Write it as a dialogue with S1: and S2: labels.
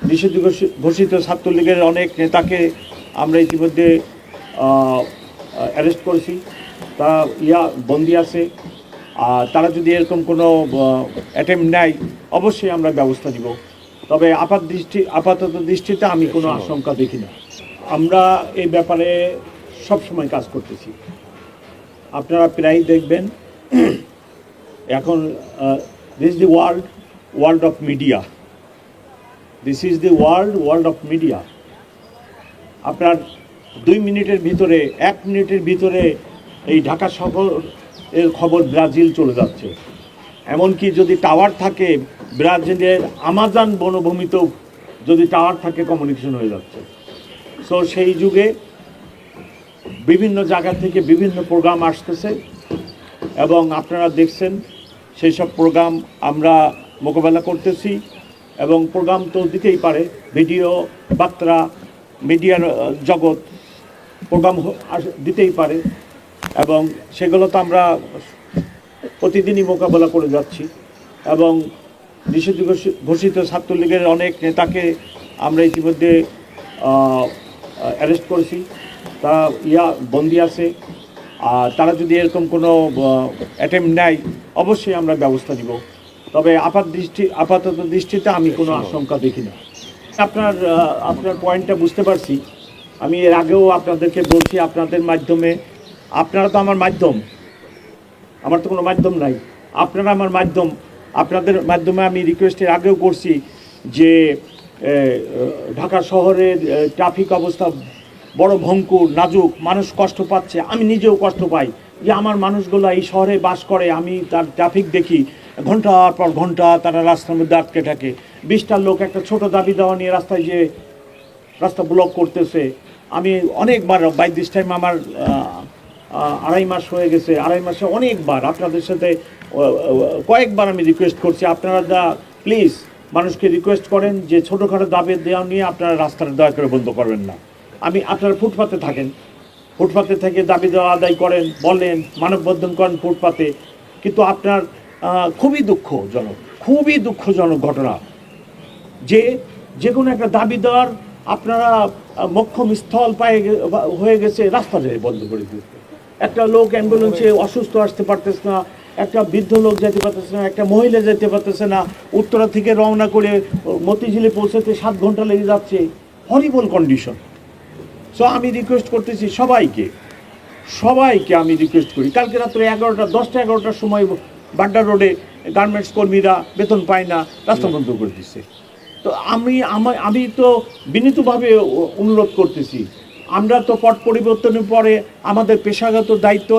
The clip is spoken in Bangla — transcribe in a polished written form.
S1: নিষিদ্ধ ঘোষিত ছাত্রলীগের অনেক নেতাকে আমরা ইতিমধ্যে অ্যারেস্ট করেছি, তারা বন্দি আছে। আর তারা যদি এরকম কোনো অ্যাটেম্প নেয় অবশ্যই আমরা ব্যবস্থা নিব। তবে আপাতত দৃষ্টিতে আমি কোনো আশঙ্কা দেখি না। আমরা এই ব্যাপারে সবসময় কাজ করতেছি। আপনারা প্রায়ই দেখবেন এখন this is the world of media. This is the world of media. আপনার 2 মিনিটের ভিতরে 1 মিনিটের ভিতরে এই ঢাকা শহরের খবর ব্রাজিল চলে যাচ্ছে। এমনকি যদি টাওয়ার থাকে ব্রাজিলের আমাজন বনভূমিতেও যদি টাওয়ার থাকে কমিউনিকেশন হয়ে যাচ্ছে। সো সেই যুগে বিভিন্ন জায়গা থেকে বিভিন্ন প্রোগ্রাম আসতেছে এবং আপনারা দেখছেন সেই সব প্রোগ্রাম আমরা মোকাবেলা করতেছি। এবং প্রোগ্রাম তো দিতেই পারে, ভিডিও বার্তা মিডিয়ার জগৎ প্রোগ্রাম দিতেই পারে এবং সেগুলো তো আমরা প্রতিদিনই মোকাবেলা করে যাচ্ছি। এবং নিষিদ্ধ ঘোষিত ছাত্রলীগের অনেক নেতাকে আমরা ইতিমধ্যে অ্যারেস্ট করেছি, তারা বন্দি আছে। আর তারা যদি এরকম কোনো অ্যাটেম্প নেয় অবশ্যই আমরা ব্যবস্থা নিব। তবে আপাতত দৃষ্টিতে আমি কোনো আশঙ্কা দেখি না। আপনার পয়েন্টটা বুঝতে পারছি। আমি এর আগেও আপনাদেরকে বলছি, আপনাদের মাধ্যমে, আপনারা তো আমার মাধ্যম, আমার তো কোনো মাধ্যম নাই, আপনারা আমার মাধ্যম। আপনাদের মাধ্যমে আমি রিকোয়েস্টের আগেও করছি যে ঢাকা শহরের ট্রাফিক অবস্থা বড় ভঙ্গুর, নাজুক, মানুষ কষ্ট পাচ্ছে, আমি নিজেও কষ্ট পাই যে আমার মানুষগুলো এই শহরে বাস করে, আমি তার ট্রাফিক দেখি ঘন্টার পর ঘন্টা তারা রাস্তার মধ্যে আটকে থাকে। 20টা লোক একটা ছোট দাবি দেওয়া নিয়ে রাস্তায় যে রাস্তা ব্লক করতেছে। আমি অনেকবার বাই দিস টাইম আমার 2.5 মাস হয়ে গেছে, 2.5 মাসে অনেকবার আপনাদের সাথে কয়েকবার আমি রিকোয়েস্ট করছি। আপনারা প্লিজ মানুষকে রিকোয়েস্ট করেন যে ছোটোখাটো দাবি দেওয়া নিয়ে আপনারা রাস্তাটা দয়া করে বন্ধ করবেন না। আপনারা ফুটপাতে থাকেন, ফুটপাতে থেকে দাবি দেওয়া আদায় করেন, বলেন, মানববন্ধন করেন ফুটপাতে। কিন্তু আপনার খুবই দুঃখজনক ঘটনা যে কোনো একটা দাবি দেওয়ার আপনারা মোক্ষম স্থল হয়ে গেছে রাস্তাতে বন্ধ করে দিতে। একটা লোক অ্যাম্বুলেন্সে অসুস্থ আসতে পারতেছে না, একটা বৃদ্ধ লোক যেতে পারতেছে না, একটা মহিলা যেতে পারতেছে না, উত্তরা থেকে রওনা করে মতিঝিলে পৌঁছাতে 7 ঘন্টা লেগে যাচ্ছে। হরিবল কন্ডিশন। সো আমি রিকোয়েস্ট করতেছি সবাইকে আমি রিকোয়েস্ট করি, কালকে রাত্রে 10টা-11টার সময় বাড্ডা রোডে গার্মেন্টস কর্মীরা বেতন পায় না, রাস্তা বন্ধ করে দিচ্ছে। তো আমি তো বিনীতভাবে অনুরোধ করতেছি, আমরা তো পট পরিবর্তনের পরে আমাদের পেশাগত দায়িত্ব